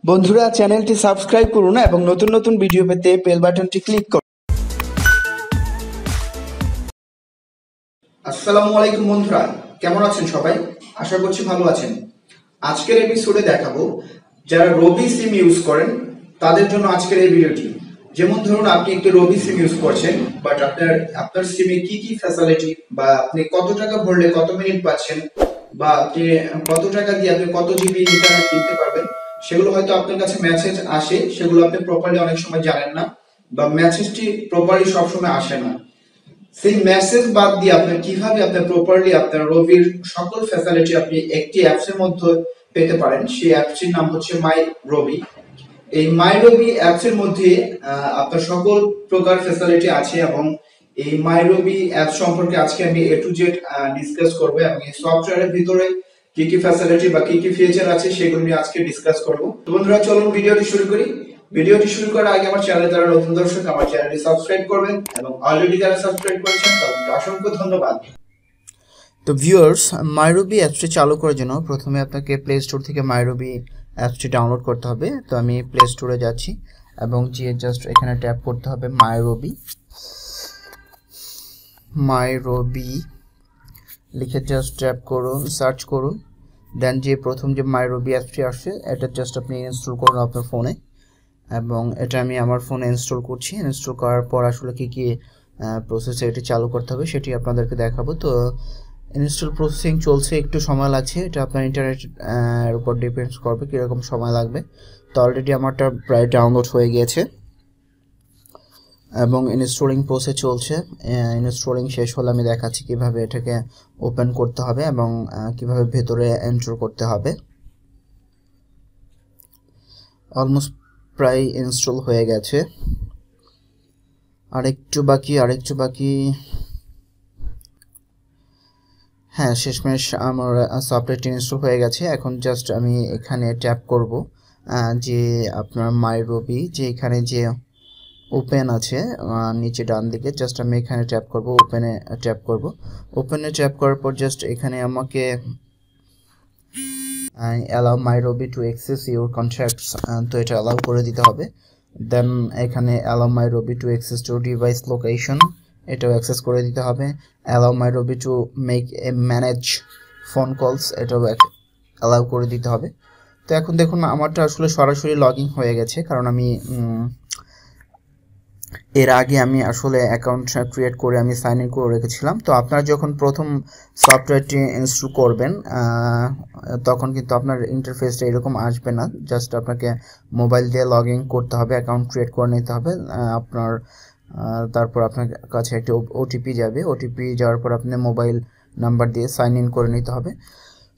বন্ধুরা চ্যানেলটি সাবস্ক্রাইব করুন এবং নতুন নতুন ভিডিও পেতে বেল বাটনটি ক্লিক করুন। আসসালামু আলাইকুম বন্ধুরা, কেমন আছেন সবাই? আশা করছি ভালো আছেন। আজকের এপিসোডে দেখাবো যারা রবি সিম ইউজ করেন তাদের জন্য আজকের এই ভিডিওটি। যেমন ধরুন আপনি একটি রবি সিম ইউজ করছেন, বাট আপনার সিমে কি কি ফ্যাসিলিটি বা আপনি কত টাকা ভরলে কত মিনিট পাচ্ছেন বা আপনি কত টাকা দিয়ে আপনি কত জিবি ইন্টারনেট কিনতে পারবেন, সেগুলো হয়তো আপনার কাছে মেসেজ আসে, সেগুলো আপনি প্রপারলি অনেক সময় জানেন না বা মেসেজটি প্রপারলি সবসময় আসে না। সেই মেসেজ বাদ দিয়ে আপনি কিভাবে আপনার প্রপারলি আপনার রবির সকল ফ্যাসিলিটি আপনি একটি অ্যাপস এর মধ্যে পেতে পারেন, সেই অ্যাপসটির নাম হচ্ছে মাই রবি। এই মাই রবি অ্যাপস এর মধ্যে আপনার সকল প্রকার ফ্যাসিলিটি আছে এবং এই মাই রবি অ্যাপস সম্পর্কে আজকে আমি এ টু জেড ডিসকাস করব এবং এই সফটওয়্যারের ভিতরে কি কি ফ্যাসিলিটি বা কি কি ফিচার আছে সেগুলো নিয়ে আজকে ডিসকাস করব। তো বন্ধুরা চলুন ভিডিওটি শুরু করি। ভিডিওটি শুরু করার আগে আমার চ্যানেলে যারা নতুন দর্শক আমার চ্যানেলটি সাবস্ক্রাইব করবেন এবং অলরেডি যারা সাবস্ক্রাইব করেছেন তাদেরকে অসংখ্য ধন্যবাদ। তো ভিউয়ার্স, মাইরবি অ্যাপসটি চালু করার জন্য প্রথমে আপনাকে প্লে স্টোর থেকে মাইরবি অ্যাপসটি ডাউনলোড করতে হবে। তো আমি প্লে স্টোরে যাচ্ছি এবং যে জাস্ট এখানে ট্যাপ করতে হবে মাইরবি লিখে জাস্ট ট্যাপ করুন, সার্চ করুন। দেন যে প্রথম যে মাইরবি অ্যাপসটি আসছে এটা জাস্ট আপনি ইনস্টল করুন আপনার ফোনে, এবং এটা আমি আমার ফোনে ইনস্টল করছি। ইনস্টল করার পর আসলে কি কি প্রসেসে এটি চালু করতে হবে সেটি আপনাদেরকে দেখাবো। তো ইনস্টল প্রসেসিং চলছে, একটু সময় লাগছে, এটা আপনার ইন্টারনেট এর উপর ডিপেন্ডস করবে কীরকম সময় লাগবে। তো অলরেডি আমারটা প্রায় ডাউনলোড হয়ে গিয়েছে এবং ইনস্টলিং প্রসেস চলছে। ইনস্টলিং শেষ হলে আমি দেখাচ্ছি কিভাবে এটাকে ওপেন করতে হবে এবং কিভাবে ভেতরে এন্টার করতে হবে। অলমোস্ট প্রায় ইনস্টল হয়ে গেছে, আরেকটু বাকি। হ্যাঁ, শেষমেশ আমার সফটওয়্যারটি ইনস্টল হয়ে গেছে। এখন জাস্ট আমি এখানে ট্যাপ করব যে আপনার মাই রবি যে এখানে যে ওপেন আছে নিচে ডান দিকে, জাস্ট আমি এখানে ট্যাপ করব, ওপেনে ট্যাপ করার পর জাস্ট এখানে আমাকে allow my Robi to access your contacts, তো এটা অ্যালাউ করে দিতে হবে। দেন এখানে allow my Robi to access to device location, এটাও অ্যাক্সেস করে দিতে হবে। allow my Robi to make a manage phone calls, এটাও অ্যালাউ করে দিতে হবে। তো এখন দেখুন আমারটা আসলে সরাসরি লগ ইন হয়ে গেছে, কারণ আমি এর আগে আমি আসলে অ্যাকাউন্ট ক্রিয়েট করে আমি সাইন ইন করে রেখেছিলাম। তো আপনারা যখন প্রথম সফটওয়্যারটি ইনস্টল করবেন তখন কিন্তু আপনার ইন্টারফেসটা এরকম আসবে না। জাস্ট আপনাকে মোবাইল দিয়ে লগ ইন করতে হবে, অ্যাকাউন্ট ক্রিয়েট করে নিতে হবে আপনার। তারপর আপনার কাছে একটা ওটিপি যাবে, ওটিপি যাওয়ার পর আপনি মোবাইল নাম্বার দিয়ে সাইন ইন করে নিতে হবে।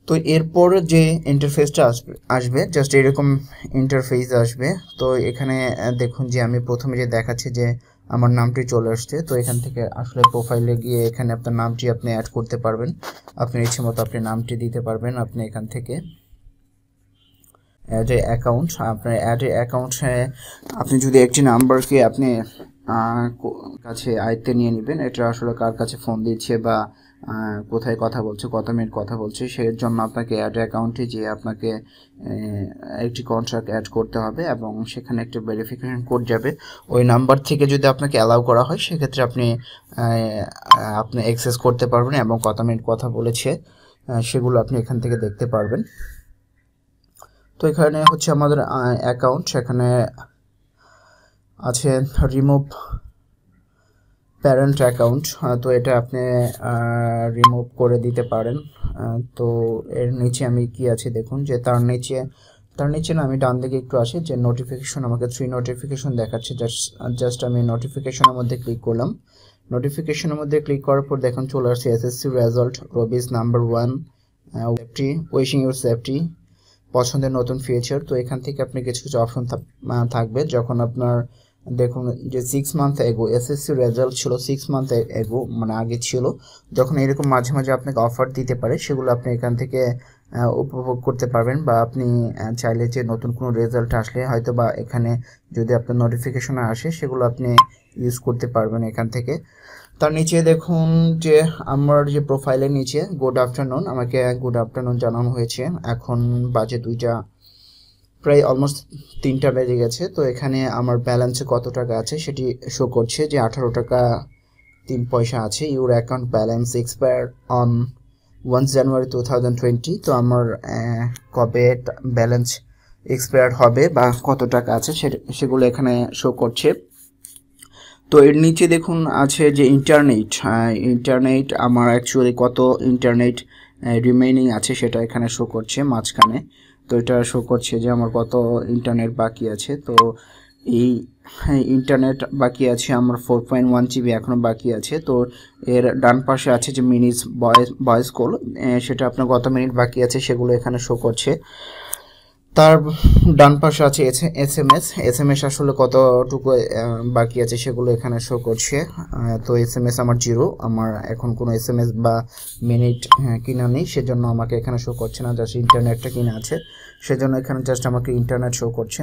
তো এরপর যে ইন্টারফেসটা আসবে জাস্ট এরকম ইন্টারফেস আসবে। তো এখানে দেখুন যে আমি প্রথমে যে দেখাচ্ছি যে আমার নামটি চলে আসছে। তো এখান থেকে আসলে প্রোফাইলে গিয়ে এখানে আপনার নামটি আপনি অ্যাড করতে পারবেন, আপনার ইচ্ছে মতো আপনি নামটি দিতে পারবেন। আপনি এখান থেকে অ্যাড এ অ্যাকাউন্ট, আপনার অ্যাড এ অ্যাকাউন্টে আপনি যদি একটি নাম্বারকে আপনি কাছে আয়ত্তে নিয়ে নেবেন, এটা আসলে কার কাছে ফোন দিচ্ছে বা কোথায় কথা বলছে, কত মিনিট কথা বলছে, সেই জন্য আপনাকে অ্যাড অ্যাকাউন্টে যে আপনাকে একটি কন্ট্রাক্ট অ্যাড করতে হবে এবং সেখানে একটা ভেরিফিকেশন কোড যাবে। ওই নাম্বার থেকে যদি আপনাকে অ্যালাউ করা হয় সেক্ষেত্রে আপনি অ্যাক্সেস করতে পারবেন এবং কত মিনিট কথা বলেছে সেগুলো আপনি এখান থেকে দেখতে পারবেন। তো এখানে হচ্ছে আমাদের অ্যাকাউন্ট, সেখানে আছে রিমুভ প্যারেন্ট অ্যাকাউন্ট, তো এটা আপনি রিমুভ করে দিতে পারেন। তো এর নিচে আমি কি আছে দেখুন যে তার নিচে না আমি ডান দিকে একটু আসি যে নোটিফিকেশন, আমাকে 3 নোটিফিকেশন দেখাচ্ছে। জাস্ট আমি নোটিফিকেশনের মধ্যে ক্লিক করলাম। নোটিফিকেশনের মধ্যে ক্লিক করার পর দেখুন চলে আসছে SSC result, Rubik's number 1, safety, wishing your safety, পছন্দের নতুন ফিচার। তো এখান থেকে আপনি কিছু অপশন থাকবে। যখন আপনার দেখুন যে 6 মান্থ এগো এসএসসি রেজাল্ট ছিল, 6 মান্থ এগো মানে আগে ছিল, যখন এরকম মাঝে মাঝে আপনাকে অফার দিতে পারে সেগুলো আপনি এখান থেকে উপভোগ করতে পারবেন। বা আপনি চাইলে যে নতুন কোনো রেজাল্ট আসলে হয়তো বা এখানে যদি আপনার নোটিফিকেশন আসে সেগুলো আপনি ইউজ করতে পারবেন এখান থেকে। তার নিচে দেখুন যে আমার যে প্রোফাইলের নিচে গুড আফটারনুন, আমাকে গুড আফটারনুন জানানো হয়েছে। এখন বাজে 2টা প্রায় অলমোস্ট 3টা বেজে গেছে। তো এখানে আমার ব্যালেন্সে কত টাকা আছে সেটি শো করছে যে 18 টাকা 3 পয়সা আছে। Your account balance expire on 1 জানুয়ারি 2020। তো আমার কবে ব্যালেন্স এক্সপায়ার হবে বা কত টাকা আছে সেগুলো এখানে শো করছে। তো এর নিচে দেখুন আছে যে ইন্টারনেট আমার অ্যাকচুয়ালি কত ইন্টারনেট রিমেইনিং আছে সেটা এখানে শো করছে মাঝখানে। তো এটা শো করছে যে আমার কত ইন্টারনেট বাকি আছে। তো এই ইন্টারনেট বাকি আছে আমার 4.1 জিবি এখনও বাকি আছে। তো এর ডান পাশে আছে যে মিনিটস ভয়েস কল, সেটা আপনার কত মিনিট বাকি আছে সেগুলো এখানে শো করছে। তার ডান পাশে আছে এসএমএস আসলে কতটুকু বাকি আছে সেগুলো এখানে শো করছে। তো এসএমএস আমার 0, আমার এখন কোনো এসএমএস বা মিনিট কিনা নেই, সেজন্য আমাকে এখানে শো করছে না, জাস্ট ইন্টারনেটটা কিনা আছে সেজন্য এখানে জাস্ট আমাকে ইন্টারনেট শো করছে।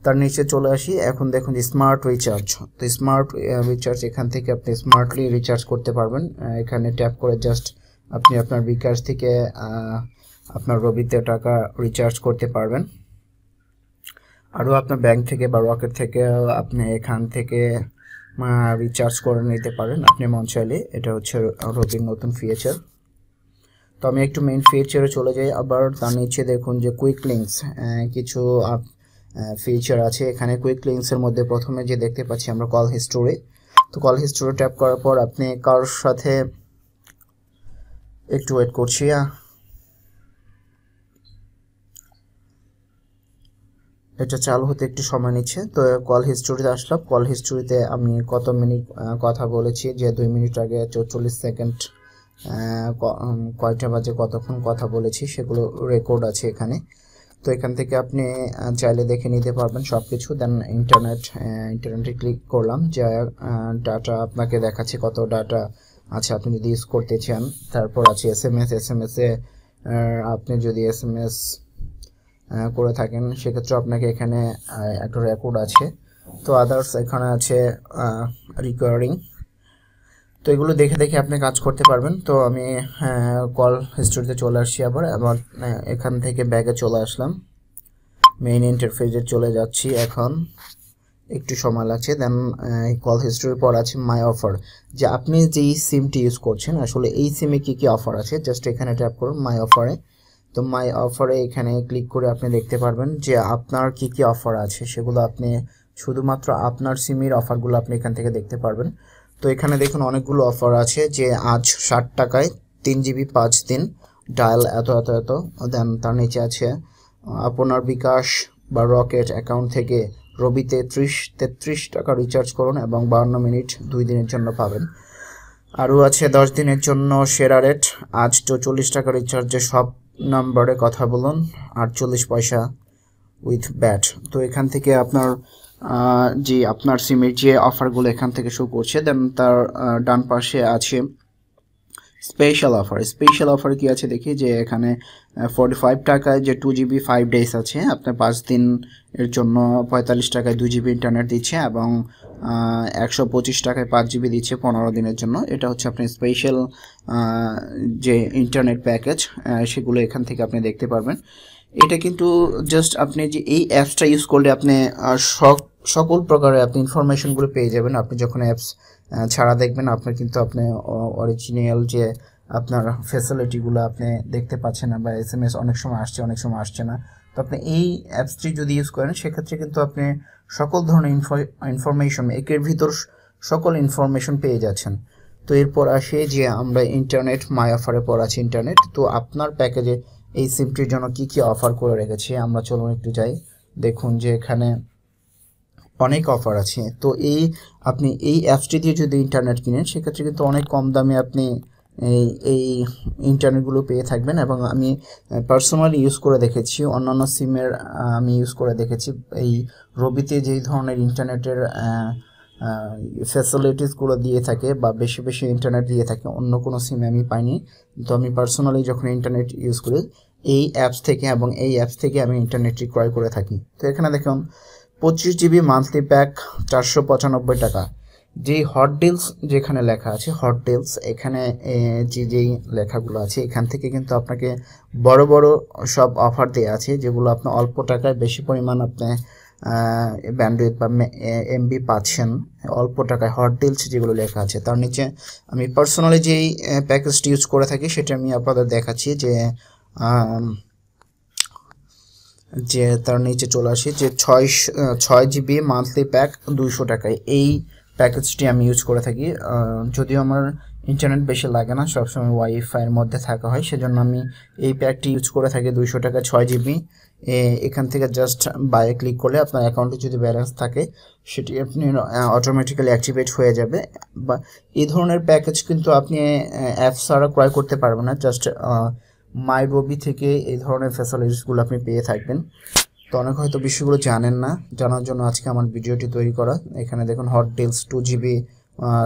তার নিচে চলে আসি, এখন দেখুন স্মার্ট রিচার্জ। তো স্মার্ট রিচার্জ এখান থেকে আপনি স্মার্টলি রিচার্জ করতে পারবেন। এখানে ট্যাপ করে জাস্ট আপনি আপনার বিকাশ থেকে আপনার রবিতে টাকা রিচার্জ করতে পারবেন। আরও আপনার ব্যাংক থেকে বা রকেট থেকে আপনি এখান থেকে রিচার্জ করে নিতে পারেন আপনি মন চাইলে। এটা হচ্ছে রবির নতুন ফিচার। তো আমি একটু মেইন ফিচারে চলে যাই। আবার তার নিচে দেখুন যে কুইক লিঙ্কস কিছু ফিচার আছে এখানে। কুইক লিঙ্কসের মধ্যে প্রথমে যে দেখতে পাচ্ছি আমরা কল হিস্টোরি। তো কল হিস্টোরি ট্যাপ করার পর আপনি কারোর সাথে একটু ওয়েট করছি, এটা চালু হতে একটু সময় নিচ্ছে। তো কল হিস্টোরিতে আসলাম। কল হিস্টোরিতে আমি কত মিনিট কথা বলেছি, যে 2 মিনিট আগে 44 সেকেন্ড কয়টা বাজে কতক্ষণ কথা বলেছি সেগুলো রেকর্ড আছে এখানে। তো এখান থেকে আপনি চাইলে দেখে নিতে পারবেন সব কিছু। দেন ইন্টারনেটে ক্লিক করলাম, যে ডাটা আপনাকে দেখাচ্ছে কত ডাটা আছে আপনি যদি ইউজ করতে চান। তারপর আছে এসএমএসে আপনি যদি এসএমএস করে থাকেন সেক্ষেত্রে আপনাকে এখানে একটা রেকর্ড আছে। তো আদার্স এখানে আছে রিকোয়ারিং। তো এগুলো দেখে দেখে আপনি কাজ করতে পারবেন। তো আমি কল হিস্টোরিতে চলে আসছি আবার এখান থেকে ব্যাগে চলে আসলাম, মেইন ইন্টারফেসে চলে যাচ্ছি। এখন একটু সময় লাগছে। দেন কল হিস্টোরির পর আছে মাই অফার, যে আপনি যেই সিমটি ইউজ করছেন আসলে এই সিমে কী কী অফার আছে, জাস্ট এখানে ট্যাপ করুন মাই অফারে। তো মাই অফারে এখানে ক্লিক করে আপনি দেখতে পারবেন যে আপনার কী কী অফার আছে সেগুলো আপনি শুধুমাত্র আপনার সিমের অফারগুলো আপনি এখান থেকে দেখতে পারবেন। তো এখানে দেখুন অনেকগুলো অফার আছে, যে আজ 60 টাকায় 3 জিবি 5 দিন, ডায়াল এত। দেন তার নিচে আছে আপনার বিকাশ বা রকেট অ্যাকাউন্ট থেকে রবিতে 33 টাকা রিচার্জ করুন এবং 52 মিনিট 2 দিনের জন্য পাবেন। আরও আছে 10 দিনের জন্য সেরা রেট, আজ 44 টাকা রিচার্জে সব নাম্বারে কথা বলুন 48 পয়সা উইথ ব্যাট। তো এখান থেকে আপনার যে আপনার সিমের যে অফারগুলো এখান থেকে শো করছে। দেন তার ডান পাশে আছে স্পেশাল অফার কি আছে দেখি, যে এখানে 45 টাকায় যে 2 জিবি 5 ডেজ আছে, আপনার 5 দিন এর জন্য 45 টাকায় 2 জিবি ইন্টারনেট দিচ্ছে এবং 125 টাকায় 5 জিবি দিচ্ছে 15 দিনের জন্য। এটা হচ্ছে আপনি স্পেশাল যে ইন্টারনেট প্যাকেজ সেগুলো এখান থেকে আপনি দেখতে পারবেন। এটা কিন্তু জাস্ট আপনি যে এই অ্যাপসটা ইউজ করলে আপনি সকল প্রকারের আপনি ইনফরমেশনগুলো পেয়ে যাবেন। আপনি যখন অ্যাপস ছাড়া দেখবেন আপনার কিন্তু আপনি অরিজিনাল যে আপনার ফ্যাসিলিটিগুলো আপনি দেখতে পাচ্ছেন না, বা এসএমএস অনেক সময় আসছে অনেক সময় আসছে না। তো আপনি এই অ্যাপসটি যদি ইউজ করেন সেক্ষেত্রে কিন্তু আপনি সকল ধরনের ইনফরমেশন একের ভিতর সকল ইনফরমেশন পেয়ে যাচ্ছেন। তো এরপর আসে যে আমরা ইন্টারনেট মাই অফারে পর আছে ইন্টারনেট। তো আপনার প্যাকেজে এই সিমটির জন্য কি কি অফার করে রেখেছি আমরা চলুন একটু যাই। দেখুন যে এখানে অনেক অফার আছে। তো আপনি এই অ্যাপসটি দিয়ে যদি ইন্টারনেট কিনেন সেক্ষেত্রে কিন্তু অনেক কম দামে আপনি এই ইন্টারনেটগুলো পেয়ে থাকবেন। এবং আমি পার্সোনালি ইউজ করে দেখেছি, অন্যান্য সিমের আমি ইউজ করে দেখেছি। এই রবিতে যেই ধরনের ইন্টারনেটের ফ্যাসিলিটিসগুলো দিয়ে থাকে বা বেশি বেশি ইন্টারনেট দিয়ে থাকে অন্য কোনো সিমে আমি পাইনি। তো আমি পার্সোনালি যখন ইন্টারনেট ইউজ করি এই অ্যাপস থেকে আমি ইন্টারনেটটি ক্রয় করে থাকি। তো এখানে দেখুন 25 জিবি মান্থলি প্যাক 495 টাকা, যেই হট ডিলস যেখানে লেখা আছে হট ডিলস, এখানে যেই লেখাগুলো আছে এখান থেকে কিন্তু আপনাকে বড় বড় সব অফার দেওয়া আছে, যেগুলো আপনি অল্প টাকায় বেশি পরিমাণ আপনি ব্যান্ডউইথ বা এমবি পাচ্ছেন অল্প টাকায়। হট ডিলস যেগুলো লেখা আছে তার নিচে আমি পার্সোনালি যেই প্যাকেজটি ইউজ করে থাকি সেটা আমি আপনাদের দেখাচ্ছি, যে তার নিচে চলে আসি যে 6 GB মান্থলি প্যাক 200 টাকায়। এই প্যাকেজটি আমি ইউজ করে থাকি। যদিও আমার ইন্টারনেট বেশি লাগে না, সবসময় ওয়াইফাইয়ের মধ্যে থাকা হয়, সেজন্য আমি এই প্যাকটি ইউজ করে থাকি 200 টাকা 6 GB। এখান থেকে জাস্ট বায়ে ক্লিক করলে আপনার অ্যাকাউন্টে যদি ব্যালেন্স থাকে সেটি আপনি অটোমেটিক্যালি অ্যাক্টিভেট হয়ে যাবে। বা এই ধরনের প্যাকেজ কিন্তু আপনি অ্যাপস ছাড়া ক্রয় করতে পারবেন না, জাস্ট মাই রবি থেকে এই ধরনের ফ্যাসিলিটিসগুলো আপনি পেয়ে থাকবেন। তো অনেক হয়তো বিষয়গুলো জানেন না, জানার জন্য আজকে আমার ভিডিওটি তৈরি করা। এখানে দেখুন হট ডিলস 2 GB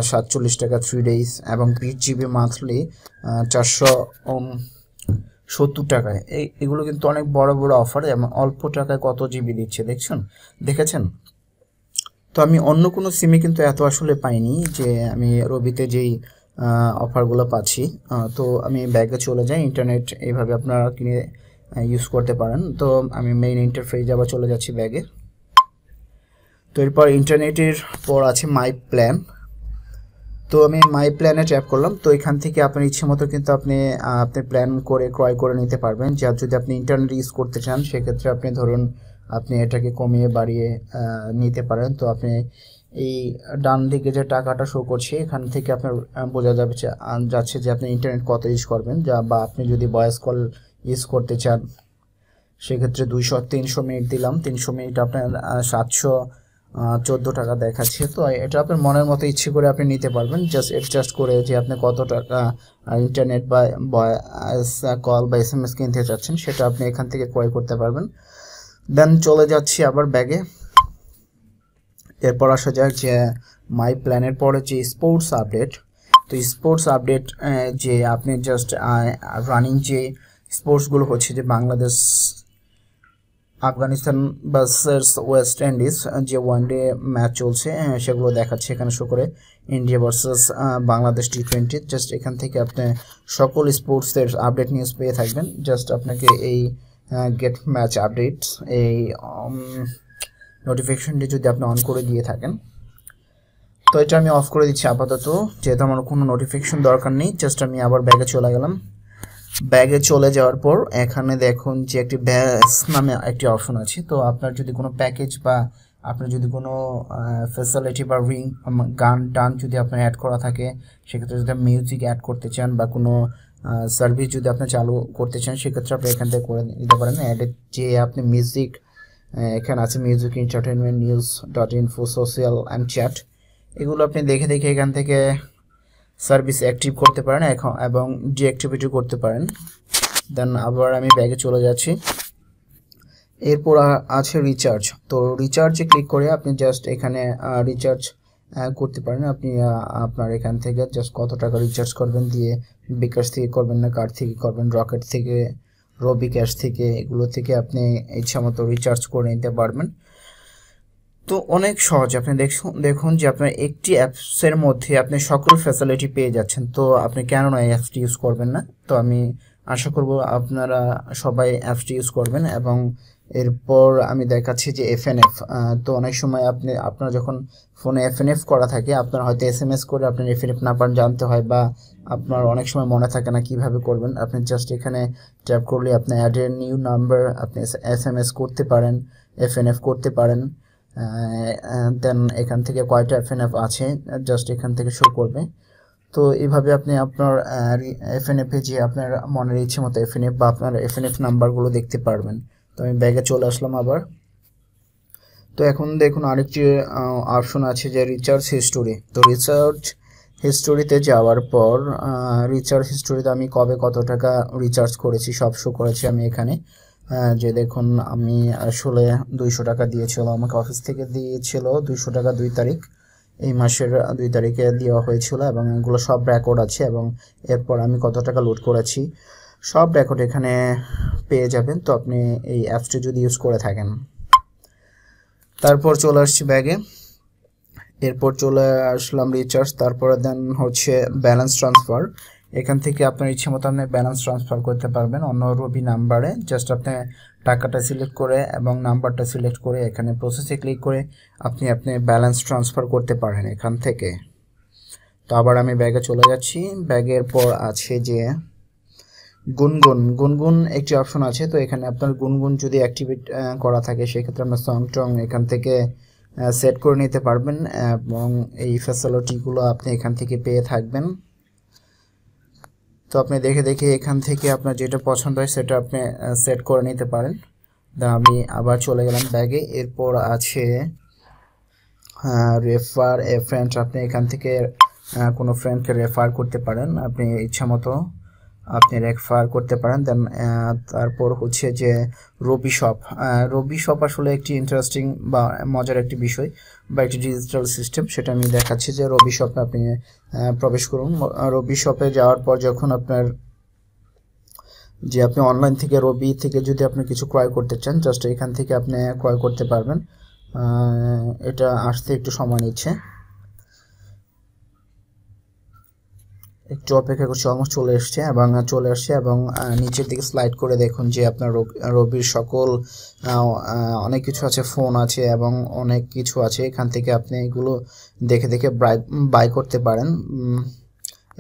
47 টাকা 3 ডেজ এবং 20 GB মান্থলি 470 টাকায়। এগুলো কিন্তু অনেক বড় বড় অফার, এবং অল্প টাকায় কত জিবি দিচ্ছে দেখেছেন। তো আমি অন্য কোনো সিমে কিন্তু এত আসলে পাইনি, যে আমি রবিতে যেই অফারগুলো পাচ্ছি। তো আমি ব্যাগে চলে যাই, ইন্টারনেট এইভাবে আপনারা কিনে ইউজ করতে পারেন। তো আমি মেইন ইন্টারফেস আবার চলে যাচ্ছি ব্যাগে। তো এরপর ইন্টারনেটের পর আছে মাই প্ল্যান। তো আমি মাই প্ল্যানে ট্যাপ করলাম। তো এখান থেকে আপনার ইচ্ছে মতো কিন্তু আপনি প্ল্যান করে ক্রয় করে নিতে পারবেন। যা যদি আপনি ইন্টারনেট ইউজ করতে চান সেক্ষেত্রে আপনি ধরুন আপনি এটাকে কমিয়ে বাড়িয়ে নিতে পারেন। তো আপনি এই ডান দিকে যে টাকাটা শো করছে এখান থেকে আপনার বোঝা যাচ্ছে যে আপনি ইন্টারনেট কত ইউজ করবেন। বা আপনি যদি ভয়েস কল ইউজ করতে চান সেক্ষেত্রে 300 মিনিট দিলাম, 300 মিনিট আপনার 714 টাকা দেখাচ্ছে। তো এটা আপনার মনের মতো ইচ্ছে করে আপনি নিতে পারবেন, জাস্ট অ্যাডজাস্ট করে যে আপনি কত টাকা ইন্টারনেট বা ভয়েস কল বা SMS কিনতে চাচ্ছেন সেটা আপনি এখান থেকে ক্রয় করতে পারবেন। দেন চলে যাচ্ছি আবার ব্যাগে। এরপর আসা যাক যে মাই প্ল্যানের পরে যে স্পোর্টস আপডেট। তো স্পোর্টস আপডেট যে আপনি জাস্ট রানিং যে স্পোর্টসগুলো হচ্ছে, যে Bangladesh Afghanistan versus West Indies যে ওয়ানডে ম্যাচ চলছে সেগুলো দেখাচ্ছে এখানে শো করে। India versus Bangladesh T20, just এখান থেকে আপনি সকল স্পোর্টসের আপডেট নিউজ পেয়ে থাকবেন। জাস্ট আপনাকে এই গেট ম্যাচ আপডেটস এই নোটিফিকেশনটি যদি আপনি অন করে দিয়ে থাকেন, তো এটা আমি অফ করে দিচ্ছি আপাতত, যেহেতু আমার কোনো নোটিফিকেশন দরকার নেই। জাস্ট আমি আবার ব্যাগে চলে গেলাম। ব্যাগে চলে যাওয়ার পর এখানে দেখুন যে একটি ব্যাস নামে একটি অপশন আছে। তো আপনার যদি কোনো প্যাকেজ বা আপনার যদি কোনো ফ্যাসিলিটি বা গান টান যদি আপনার অ্যাড করা থাকে, সেক্ষেত্রে যদি আপনি মিউজিক অ্যাড করতে চান বা কোনো সার্ভিস যদি আপনি চালু করতে চান সেক্ষেত্রে আপনি এখান থেকে করে নিতে পারেন। অ্যাডে যে আপনি মিউজিক, এখানে আছে মিউজিক, এন্টারটেনমেন্ট, নিউজ.info, সোশ্যাল অ্যান্ড চ্যাট, এগুলো আপনি দেখে দেখে এখান থেকে সার্ভিস অ্যাক্টিভ করতে পারেন এবং ডিঅ্যাক্টিভেটও করতে পারেন। দেন আবার আমি ব্যাগে চলে যাচ্ছি। এরপর আছে রিচার্জ। তো রিচার্জে ক্লিক করে আপনি জাস্ট এখানে রিচার্জ করতে পারেন। আপনি আপনার এখান থেকে জাস্ট কত টাকা রিচার্জ করবেন দিয়ে বিকাশ থেকে করবেন না কার্ড থেকে করবেন, রকেট থেকে, রবি ক্যাশ থেকে, এগুলো থেকে আপনি ইচ্ছা মতো রিচার্জ করে নিতে পারবেন। তো অনেক সহজ। আপনি দেখুন যে আপনার একটি অ্যাপসের মধ্যে আপনি সকল ফ্যাসিলিটি পেয়ে যাচ্ছেন। তো আপনি কেন না এই অ্যাপসটি ইউজ করবেন না? তো আমি আশা করব আপনারা সবাই অ্যাপসটি ইউজ করবেন। এবং এরপর আমি দেখাচ্ছি যে FNF। তো অনেক সময় আপনার যখন ফোনে FNF করা থাকে, আপনার হয়তো SMS করে আপনার FNF নাম্বার জানতে হয়, বা আপনার অনেক সময় মনে থাকে না কিভাবে করবেন। আপনি জাস্ট এখানে ট্যাপ করলে আপনি অ্যাড এ নিউ নাম্বার, আপনি SMS করতে পারেন, FNF করতে পারেন। দেন এখান থেকে কয়টা FNF আছে জাস্ট এখান থেকে শো করবে। তো এইভাবে আপনি আপনার FNF-এ যে আপনার মনের ইচ্ছে মতো FNF বা আপনার FNF নাম্বারগুলো দেখতে পারবেন। তো আমি ব্যাগে চলে আসলাম আবার। তো এখন দেখুন আরেকটি অপশন আছে যে রিচার্জ হিস্টোরি। তো রিচার্জ হিস্টোরিতে যাওয়ার পর রিচার্জ হিস্টোরিতে আমি কবে কত টাকা রিচার্জ করেছি সব শো করেছি আমি এখানে। যে দেখুন আমি আসলে 200 টাকা দিয়েছিল, আমাকে অফিস থেকে দিয়েছিল 200 টাকা 2 তারিখ, এই মাসের 2 তারিখে দেওয়া হয়েছিল, এবং এগুলো সব রেকর্ড আছে। এবং এরপর আমি কত টাকা লোড করেছি সব রেকর্ড এখানে পেয়ে যাবেন। তো আপনি এই অ্যাপসটি যদি ইউজ করে থাকেন। তারপর চলে আসছি ব্যাগে। এরপর চলে আসলাম রিচার্জ, তারপরে দেন হচ্ছে ব্যালেন্স ট্রান্সফার। এখান থেকে আপনার ইচ্ছে মতো আপনি ব্যালেন্স ট্রান্সফার করতে পারবেন অন্য রবি নাম্বারে। জাস্ট আপনি টাকাটা সিলেক্ট করে এবং নাম্বারটা সিলেক্ট করে এখানে প্রসেসে ক্লিক করে আপনি ব্যালেন্স ট্রান্সফার করতে পারেন এখান থেকে। তো আবার আমি ব্যাগে চলে যাচ্ছি। ব্যাগের পর আছে যে গুনগুন একটি অপশন আছে। তো এখানে আপনার গুনগুন যদি অ্যাক্টিভেট করা থাকে সেক্ষেত্রে আপনার সং টং এখান থেকে সেট করে নিতে পারবেন এবং এই ফ্যাসিলিটিগুলো আপনি এখান থেকে পেয়ে থাকবেন। তো আপনি দেখে দেখে এখান থেকে আপনার যেটা পছন্দ হয় সেটা আপনি সেট করে নিতে পারেন। আমি আবার চলে গেলাম ব্যাগে। এরপর আছে রেফার এ ফ্রেন্ড। আপনি এখান থেকে কোনো ফ্রেন্ডকে রেফার করতে পারেন, আপনি ইচ্ছা মতো আপনি রেফার করতে পারেন। দেন তারপর হচ্ছে যে রবি শপ আসলে একটি ইন্টারেস্টিং বা মজার একটি বিষয় বা একটি ডিজিটাল সিস্টেম, সেটা আমি দেখাচ্ছি। যে রবি শপে আপনি প্রবেশ করুন। রবি শপে যাওয়ার পর যখন আপনি অনলাইন থেকে রবি থেকে যদি আপনি কিছু ক্রয় করতে চান, জাস্ট এখান থেকে আপনি ক্রয় করতে পারবেন। এটা আসতে একটু সময় নিচ্ছে, একটু অপেক্ষা করছি। অলমোস্ট চলে আসছে এবং নিচের দিকে স্লাইড করে দেখুন যে আপনার রবির সকল অনেক কিছু আছে, ফোন আছে এবং অনেক কিছু আছে। এখান থেকে আপনি এগুলো দেখে দেখে বাই করতে পারেন।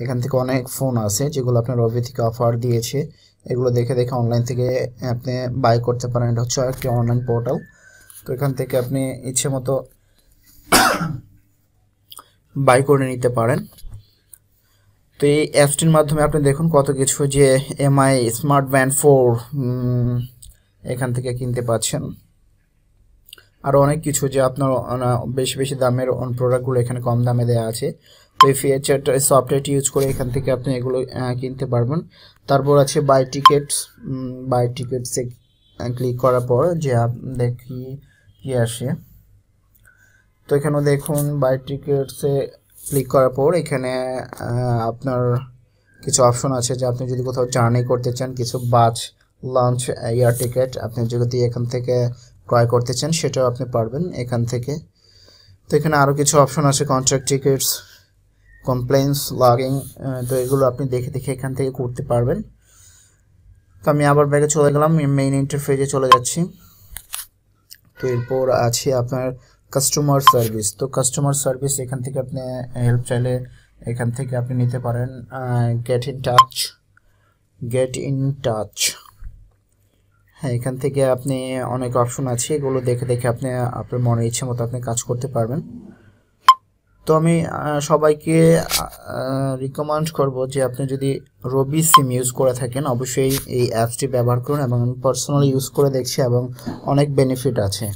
এখান থেকে অনেক ফোন আছে যেগুলো আপনার রবি থেকে অফার দিয়েছে, এগুলো দেখে দেখে অনলাইন থেকে আপনি বাই করতে পারেন। এটা হচ্ছে একটি অনলাইন পোর্টাল। তো এখান থেকে আপনি ইচ্ছে মতো বাই করে নিতে পারেন। তো এই অ্যাপসটির মাধ্যমে আপনি দেখুন কত কিছু, যে এমআই স্মার্ট ব্যান্ড 4 এখান থেকে কিনতে পাচ্ছেন। আরও অনেক কিছু যে আপনার বেশি বেশি দামের প্রোডাক্টগুলো এখানে কম দামে দেওয়া আছে। তো এই ফিচারটা সফটওয়্যারটি ইউজ করে এখান থেকে আপনি এগুলো কিনতে পারবেন। তারপর আছে বাই টিকেটসে ক্লিক করার পর যে দেখি কি আসে। তো এখানে দেখুন বাই টিকেটসে ক্লিক করার পর এখানে আপনার কিছু অপশন আছে যে আপনি যদি কোথাও জার্নি করতে চান, কিছু বাস, লঞ্চ, এয়ার টিকেট আপনি যদি এখান থেকে ক্রয় করতে চান সেটাও আপনি পারবেন এখান থেকে। তো এখানে আরও কিছু অপশন আছে, কন্ট্রাক্ট টিকিটস, কমপ্লেন্স, লগিং। তো এগুলো আপনি দেখে দেখে এখান থেকে করতে পারবেন। তো আমি আবার ব্যাগে চলে গেলাম, মেইন ইন্টারফেসে চলে যাচ্ছি। তো এরপর আছে আপনার কাস্টমার সার্ভিস। তো কাস্টমার সার্ভিস এখান থেকে আপনি হেল্প চাইলে এখান থেকে আপনি নিতে পারেন। গেট ইন টাচ, হ্যাঁ, এখান থেকে আপনি অনেক অপশন আছে, এগুলো দেখে দেখে আপনি আপনার মনের ইচ্ছে মতো আপনি কাজ করতে পারবেন। তো আমি সবাইকে রিকমেন্ড করব যে আপনি যদি রবি সিম ইউজ করে থাকেন অবশ্যই এই অ্যাপসটি ব্যবহার করুন, এবং আমি পার্সোনালি ইউজ করে দেখছি এবং অনেক বেনিফিট আছে।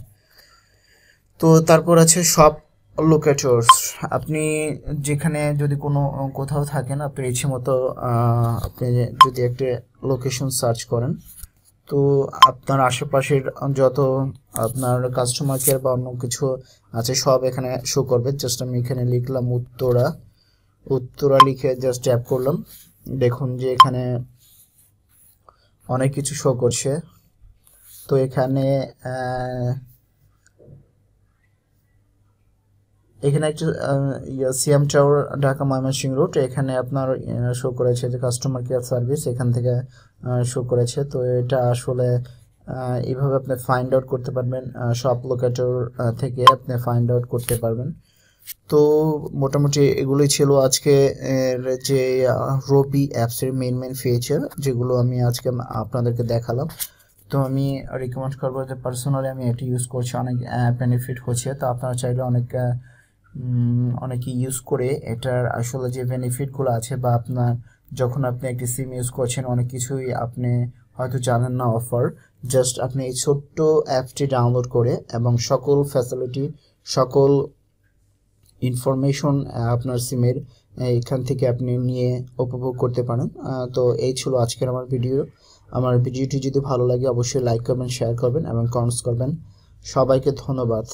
তো তারপর আছে সব লোকেটরস। আপনি যেখানে যদি কোথাও থাকেন, আপনার ইচ্ছে মতো আপনি যদি একটা লোকেশন সার্চ করেন, তো আপনার আশেপাশের যত আপনার কাস্টমার কেয়ার বা অন্য কিছু আছে সব এখানে শো করবে। জাস্ট আমি এখানে লিখলাম উত্তরা লিখে জাস্ট ট্যাপ করলাম, দেখুন যে এখানে অনেক কিছু শো করছে। তো এখানে একটা CM tower, Dhaka Mymensingh road, এখানে আপনার শো করেছে যে কাস্টমার কেয়ার সার্ভিস, এখান থেকে শো করেছে। তো এটা আসলে এইভাবে আপনি ফাইন্ড আউট করতে পারবেন, সব লোকেটর থেকে আপনি ফাইন্ড আউট করতে পারবেন। তো মোটামুটি এগুলোই ছিল আজকে যে রবি অ্যাপসের মেইন ফিচার যেগুলো আমি আজকে আপনাদেরকে দেখালাম। তো আমি রিকমেন্ড করবো যে পার্সোনালি আমি এটি ইউজ করছি, অনেক বেনিফিট হচ্ছে। তো আপনারা চাইলে অনেকে ইউজ করে এটার আসলে যে বেনিফিটগুলো আছে, বা আপনার যখন আপনি একটি সিম ইউজ করছেন অনেক কিছুই আপনি হয়তো জানেন না অফার, জাস্ট আপনি এই ছোট্ট অ্যাপটি ডাউনলোড করে এবং সকল ফ্যাসিলিটি, সকল ইনফরমেশন আপনার সিমের এখান থেকে আপনি নিয়ে উপভোগ করতে পারেন। তো এই ছিল আজকের আমার ভিডিও। আমার ভিডিওটি যদি ভালো লাগে অবশ্যই লাইক করবেন, শেয়ার করবেন এবং কমেন্টস করবেন। সবাইকে ধন্যবাদ।